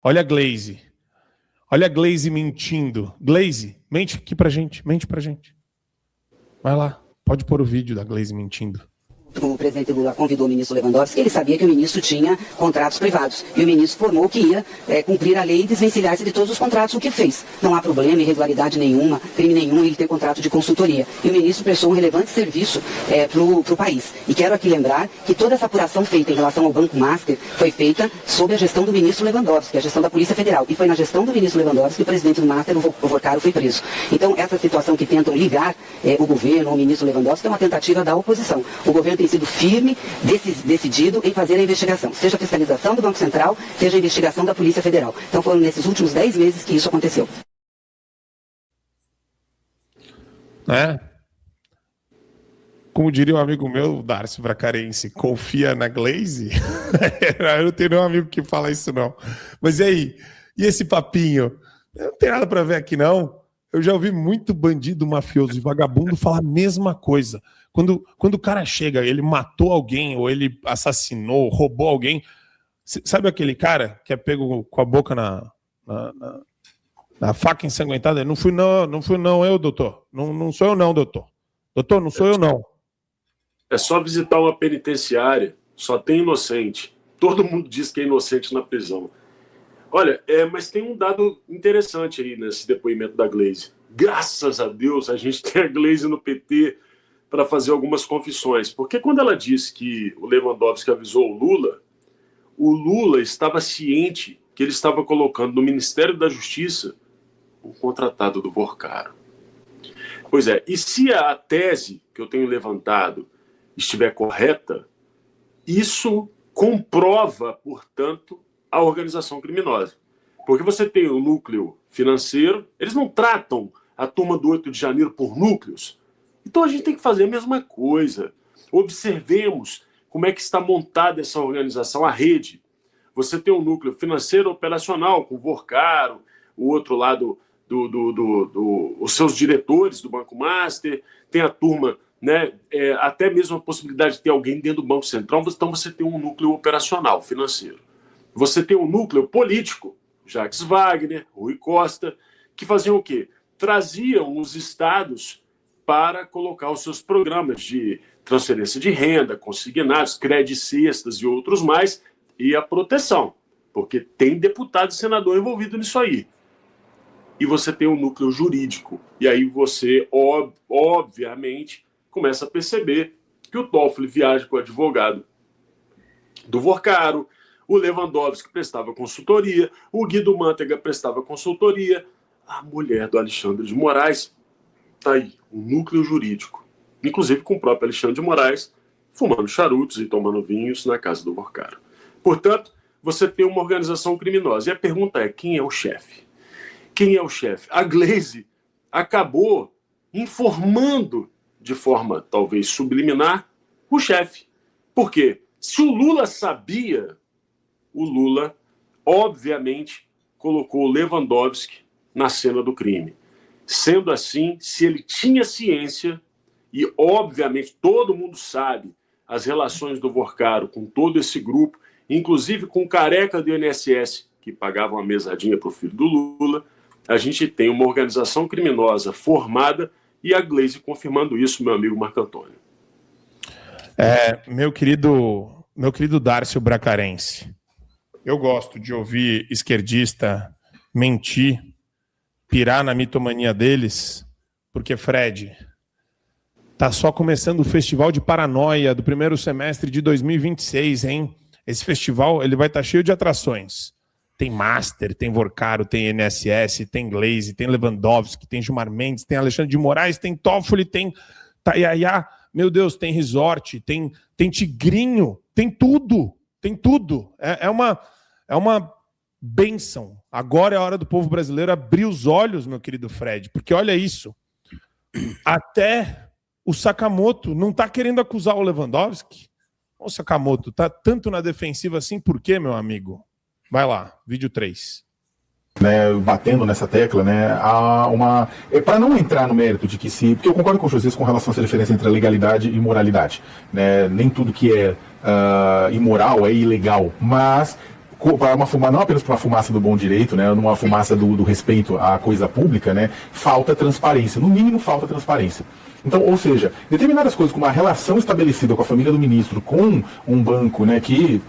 Olha a Glaze. Olha a Glaze mentindo. Glaze, mente aqui pra gente. Mente pra gente. Vai lá. Pode pôr o vídeo da Glaze mentindo. O presidente Lula convidou o ministro Lewandowski, ele sabia que o ministro tinha contratos privados. E o ministro formou que ia cumprir a lei e desvencilhar-se de todos os contratos, o que fez. Não há problema, irregularidade nenhuma, crime nenhum ele ter contrato de consultoria. E o ministro prestou um relevante serviço para o país. E quero aqui lembrar que toda essa apuração feita em relação ao Banco Master foi feita sob a gestão do ministro Lewandowski, a gestão da Polícia Federal. E foi na gestão do ministro Lewandowski que o presidente do Master, o Vorcaro, foi preso. Então, essa situação que tentam ligar o governo, o ministro Lewandowski, é uma tentativa da oposição. O governo tem sido firme, decidido em fazer a investigação, seja a fiscalização do Banco Central, seja a investigação da Polícia Federal. Então foram nesses últimos 10 meses que isso aconteceu. Como diria um amigo meu, Darcy Bracarense, confia na Glaze? Eu não tenho nenhum amigo que fala isso não. Mas e aí? E esse papinho? Não tem nada para ver aqui não. Eu já ouvi muito bandido, mafioso e vagabundo falar a mesma coisa. Quando o cara chega, ele matou alguém, ou ele assassinou, roubou alguém. Sabe aquele cara que é pego com a boca na faca ensanguentada? Não fui não, eu, doutor. Não sou eu não, doutor. Doutor, não sou eu não. É só visitar uma penitenciária, só tem inocente. Todo mundo diz que é inocente na prisão. Olha, mas tem um dado interessante aí nesse depoimento da Glaze. Graças a Deus a gente tem a Glaze no PT para fazer algumas confissões. Porque quando ela disse que o Lewandowski avisou o Lula estava ciente que ele estava colocando no Ministério da Justiça um contratado do Vorcaro. Pois é, e se a tese que eu tenho levantado estiver correta, isso comprova, portanto, a organização criminosa. Porque você tem o núcleo financeiro, eles não tratam a turma do 8 de janeiro por núcleos. Então a gente tem que fazer a mesma coisa. Observemos como é que está montada essa organização, a rede. Você tem um núcleo financeiro operacional, com o Vorcaro, o outro lado, os seus diretores do Banco Master, tem a turma, né, até mesmo a possibilidade de ter alguém dentro do Banco Central, então você tem um núcleo operacional, financeiro. Você tem um núcleo político, Jacques Wagner, Rui Costa, que faziam o quê? Traziam os estados para colocar os seus programas de transferência de renda, consignados, credicestas e outros mais, e a proteção, porque tem deputado e senador envolvido nisso aí. E você tem um núcleo jurídico. E aí você, obviamente, começa a perceber que o Toffoli viaja com o advogado do Vorcaro, o Lewandowski prestava consultoria, o Guido Mantega prestava consultoria, a mulher do Alexandre de Moraes, tá aí, um núcleo jurídico, inclusive com o próprio Alexandre de Moraes, fumando charutos e tomando vinhos na casa do Vorcaro. Portanto, você tem uma organização criminosa. E a pergunta é, quem é o chefe? Quem é o chefe? A Glaze acabou informando, de forma talvez subliminar, o chefe. Por quê? Se o Lula sabia, o Lula, obviamente, colocou o Lewandowski na cena do crime. Sendo assim, se ele tinha ciência, e obviamente todo mundo sabe as relações do Vorcaro com todo esse grupo, inclusive com o careca do INSS, que pagava uma mesadinha para o filho do Lula, a gente tem uma organização criminosa formada e a Glaze confirmando isso, meu amigo Marco Antônio. Meu querido Darcy Bracarense, eu gosto de ouvir esquerdista mentir, pirar na mitomania deles, porque, Fred, tá só começando o Festival de Paranoia do primeiro semestre de 2026, hein? Esse festival ele vai estar cheio de atrações. Tem Master, tem Vorcaro, tem INSS, tem Glaze, tem Lewandowski, tem Gilmar Mendes, tem Alexandre de Moraes, tem Toffoli, tem Tayaya, meu Deus, tem Resort, tem Tigrinho, tem tudo, tem tudo. É uma bênção. Agora é a hora do povo brasileiro abrir os olhos, meu querido Fred, porque olha isso, até o Sakamoto não está querendo acusar o Lewandowski. O Sakamoto tá tanto na defensiva assim, por quê, meu amigo? Vai lá, vídeo 3. Batendo nessa tecla, para não entrar no mérito de que porque eu concordo com o José com relação a essa diferença entre legalidade e moralidade, nem tudo que é imoral é ilegal, mas não apenas para uma fumaça do bom direito, né, numa fumaça do respeito à coisa pública, né, falta transparência, no mínimo falta transparência. Então, ou seja, determinadas coisas como a relação estabelecida com a família do ministro, com um banco, né, que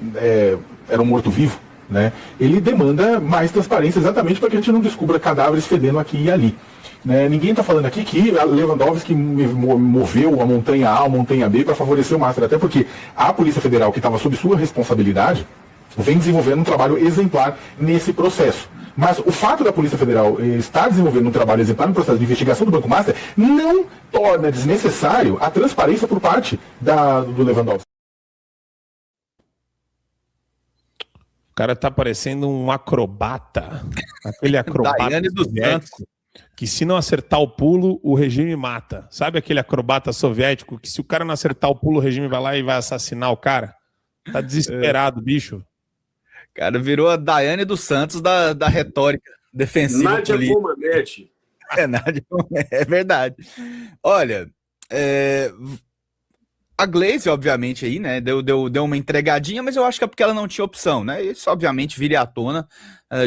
era um morto-vivo, né, ele demanda mais transparência exatamente para que a gente não descubra cadáveres fedendo aqui e ali. Né, ninguém está falando aqui que Lewandowski moveu a montanha A ou a montanha B para favorecer o Massa, até porque a Polícia Federal, que estava sob sua responsabilidade, vem desenvolvendo um trabalho exemplar nesse processo. Mas o fato da Polícia Federal estar desenvolvendo um trabalho exemplar no processo de investigação do Banco Master não torna desnecessário a transparência por parte do Lewandowski. O cara tá parecendo um acrobata. Aquele acrobata Daiane dos Santos, que se não acertar o pulo, o regime mata. Sabe aquele acrobata soviético que se o cara não acertar o pulo, o regime vai lá e vai assassinar o cara? Tá desesperado, bicho. cara, virou a Daiane dos Santos da retórica defensiva Nádia política. Comaneci. Nádia, é verdade. Olha, a Glaze, obviamente, aí, né, deu uma entregadinha, mas eu acho que é porque ela não tinha opção, né? Isso, obviamente, viria à tona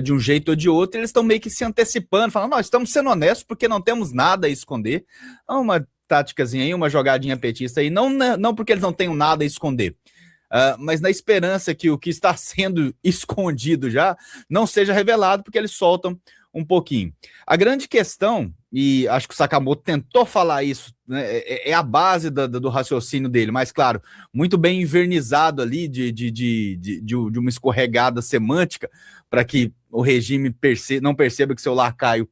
de um jeito ou de outro, e eles estão meio que se antecipando, falando, nós estamos sendo honestos porque não temos nada a esconder. Uma táticazinha aí, uma jogadinha petista aí, não porque eles não tenham nada a esconder, mas na esperança que o que está sendo escondido já não seja revelado, porque eles soltam um pouquinho. A grande questão, e acho que o Sakamoto tentou falar isso, né, é a base do raciocínio dele, mas claro, muito bem invernizado ali de uma escorregada semântica para que o regime não perceba que seu lacaio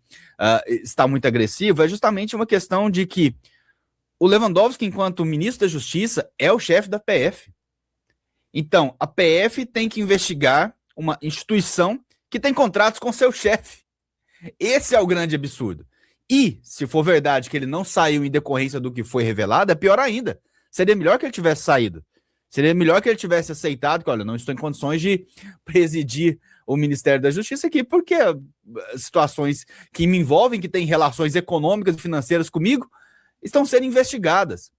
está muito agressivo, é justamente uma questão de que o Lewandowski, enquanto ministro da Justiça, é o chefe da PF. Então, a PF tem que investigar uma instituição que tem contratos com seu chefe. Esse é o grande absurdo. E, se for verdade que ele não saiu em decorrência do que foi revelado, é pior ainda. Seria melhor que ele tivesse saído. Seria melhor que ele tivesse aceitado que, olha, não estou em condições de presidir o Ministério da Justiça aqui, porque situações que me envolvem, que têm relações econômicas e financeiras comigo, estão sendo investigadas.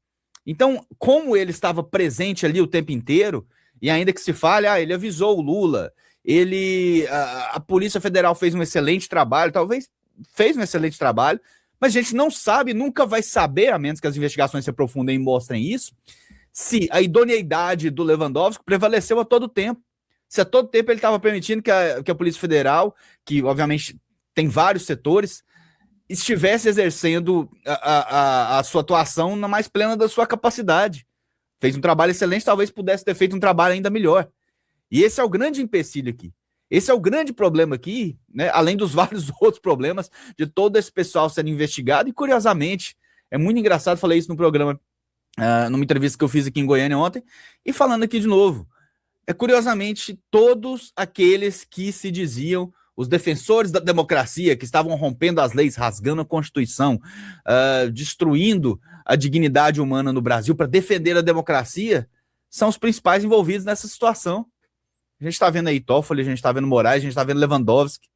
Então, como ele estava presente ali o tempo inteiro, e ainda que se fale, ele avisou o Lula, a Polícia Federal fez um excelente trabalho, talvez fez um excelente trabalho, mas a gente não sabe, nunca vai saber, a menos que as investigações se aprofundem e mostrem isso, se a idoneidade do Lewandowski prevaleceu a todo tempo. Se a todo tempo ele estava permitindo que a Polícia Federal, que obviamente tem vários setores, estivesse exercendo a sua atuação na mais plena da sua capacidade. Fez um trabalho excelente, talvez pudesse ter feito um trabalho ainda melhor. E esse é o grande empecilho aqui. Esse é o grande problema aqui, né? Além dos vários outros problemas de todo esse pessoal sendo investigado. E, curiosamente, é muito engraçado, falei isso no programa, numa entrevista que eu fiz aqui em Goiânia ontem, e falando aqui de novo. Curiosamente, todos aqueles que se diziam os defensores da democracia, que estavam rompendo as leis, rasgando a Constituição, destruindo a dignidade humana no Brasil para defender a democracia, são os principais envolvidos nessa situação. A gente está vendo aí Toffoli, a gente está vendo Moraes, a gente está vendo Lewandowski,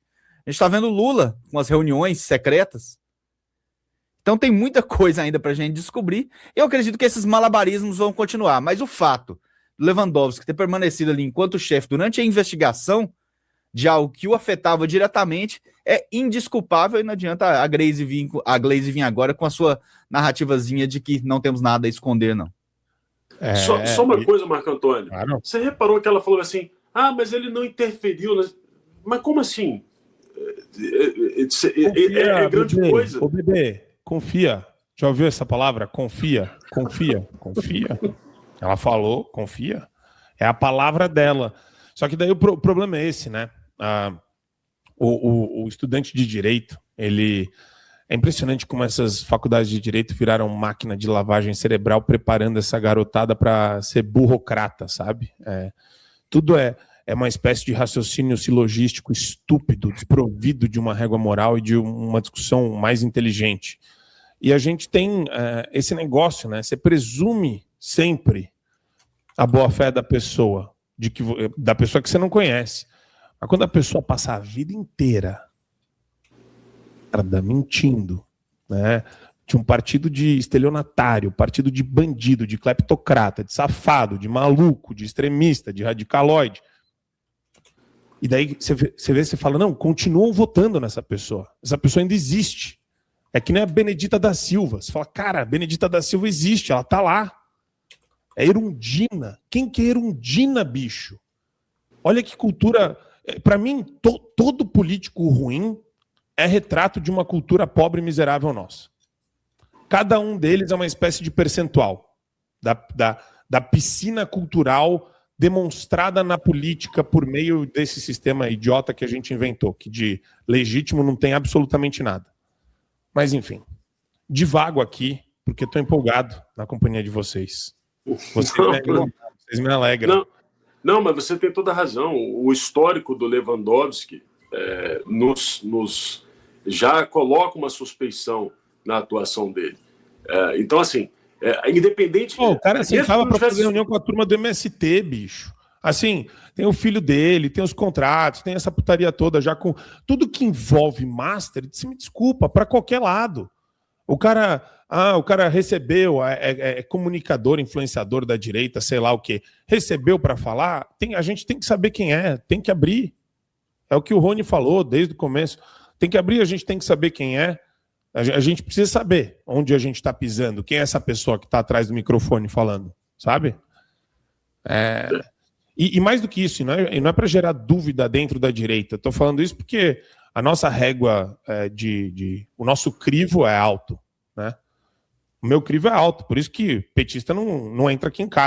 a gente está vendo Lula com as reuniões secretas. Então tem muita coisa ainda para a gente descobrir. Eu acredito que esses malabarismos vão continuar, mas o fato do Lewandowski ter permanecido ali enquanto chefe durante a investigação de algo que o afetava diretamente é indesculpável, e não adianta a Glaze vir agora com a sua narrativazinha de que não temos nada a esconder, não. Só uma coisa, Marco Antônio. Claro. Você reparou que ela falou assim, mas ele não interferiu. Mas como assim? É grande bebê, coisa. Ô, bebê, confia. Já ouviu essa palavra? Confia. Ela falou, confia. É a palavra dela. Só que daí o problema é esse, né? O estudante de direito, ele... É impressionante como essas faculdades de direito viraram máquina de lavagem cerebral, preparando essa garotada para ser burocrata, sabe? Tudo é uma espécie de raciocínio silogístico estúpido, desprovido de uma régua moral e de uma discussão mais inteligente. E a gente tem esse negócio, né? Você presume sempre a boa-fé da pessoa, da pessoa que você não conhece. Mas quando a pessoa passa a vida inteira mentindo, né? De um partido de estelionatário, partido de bandido, de cleptocrata, de safado, de maluco, de extremista, de radicaloide. E daí você fala, não, continuam votando nessa pessoa. Essa pessoa ainda existe. É que nem a Benedita da Silva. Você fala, cara, a Benedita da Silva existe, ela tá lá. É Erundina. Quem que é Erundina, bicho? Olha que cultura... Para mim, todo político ruim é retrato de uma cultura pobre e miserável nossa. Cada um deles é uma espécie de percentual da piscina cultural demonstrada na política por meio desse sistema idiota que a gente inventou, que de legítimo não tem absolutamente nada. Mas, enfim, divago aqui, porque estou empolgado na companhia de vocês. Vocês me alegram. Não, mas você tem toda a razão. O histórico do Lewandowski nos já coloca uma suspeição na atuação dele. Então, assim, independente... O cara sentava para fazer reunião com a turma do MST, bicho. Assim, tem o filho dele, tem os contratos, tem essa putaria toda já com... Tudo que envolve master, se me desculpa, para qualquer lado. O cara recebeu, é comunicador, influenciador da direita, sei lá o quê. Recebeu para falar, a gente tem que saber quem é, tem que abrir. É o que o Rony falou desde o começo. Tem que abrir, a gente tem que saber quem é. A gente precisa saber onde a gente está pisando, quem é essa pessoa que está atrás do microfone falando, sabe? E mais do que isso, não é para gerar dúvida dentro da direita. Estou falando isso porque a nossa régua, o nosso crivo é alto, né? O meu crivo é alto, por isso que petista não entra aqui em casa.